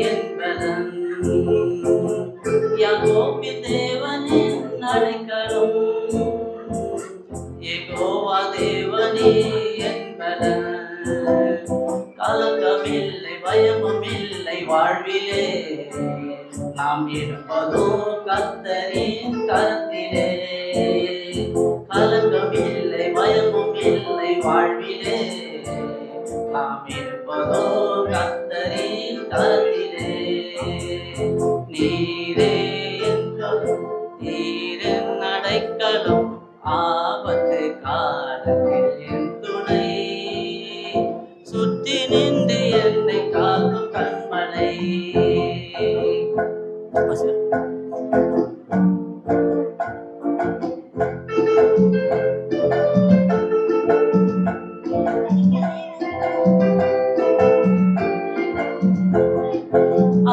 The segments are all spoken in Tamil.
என்பதன் யாக்கோபு தேவனின் அடைக்கலம் யெகோவா தேவனே என்பதன் கலக்கமில்லை பயமுமில்லை வாழ்விலே நாம் இருப்பதோ கர்த்தரின் கரத்திலே கலக்கமில்லை பயமுமில்லை வாழ்விலே நாம் இருப்பதோ கர்த்தரின் கரத்திலே நீரே நீரின் அடைக்கலம் ஆபத்து காலத்தில் என் துணை சுற்றி நின்று என்னை காக்கும் கண்மலை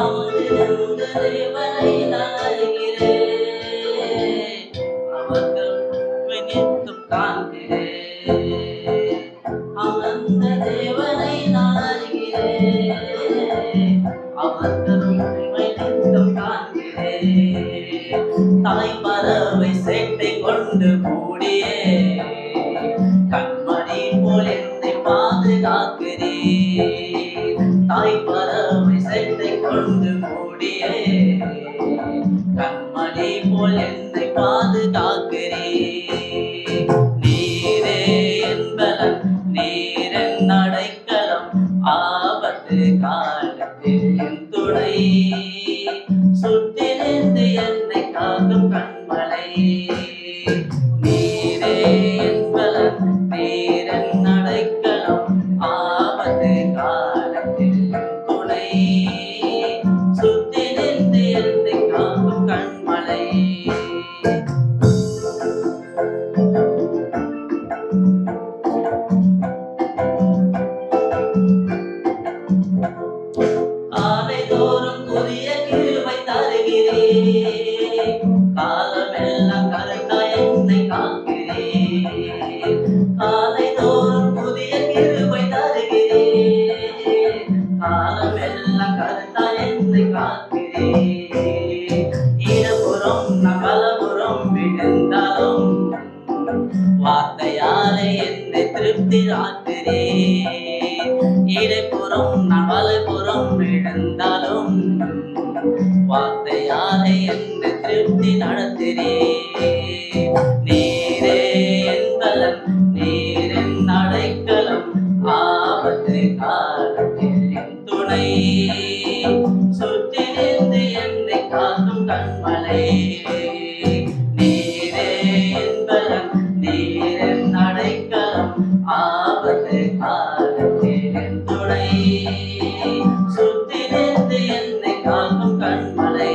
அவனிருந்த தேவனை நான் அறிகிறேன் அவர்கள் நினைத்தும் காண்கிறேன் அந்த தேவனை நான் அறிகிறேன் அவர்கள் நினைத்தும் காண்கிறேன் தாய் பறவை சேட்டை கொண்டு மூடியே கண்மணி போல் என்னை பாதுகாக்கிறேன் தாய் பறவை சேட்டை கொண்டு மூடியே கண்மணி போல் என்னை பாதுகாக்கிறேன் நீரே என்பலன் நீரின் அடைக்கலம் ஆபத்து காலத்தில் என் துணை சுற்றி நின்று என்னை காக்கும் கண்மலை நீரே என்பலன் நீரின் அடைக்கலம் ஆபத்து காலத்தில் என் துணை சுற்றி நின்று என்னை காக்கும் கண்மலை காலைதோறும் புதிய கிருபை தருகிறேன் காலமெல்லாம் கருத்தாய் என்னை காக்கிறேன் காலைதோறும் புதிய கிருபை தருகிறேன் காலமெல்லாம் கருத்தாய் என்னை காக்கிறேன் இடப்புறம் நான் வலப்புறம் விழுந்தாலும் வார்த்தையாலே என்னை திருப்தி ஆக்குறேன் இடைப்புறம் நான் வலப்புறம் விழுந்தாலும் வார்த்தையாலே என்னை திருப்தி நடத்துகிறேன் நீரே என்பலன் நீரின் அடைக்கலம் ஆபத்து காலத்தில் என் துணை சுற்றி நின்று என்னை காக்கும் கண்மலை நீரே என்பலன் நீரின் அடைக்கலம் ஆபத்து காலத்தில் என் துணை சுற்றி நின்று என்னை காக்கும் கண்மலை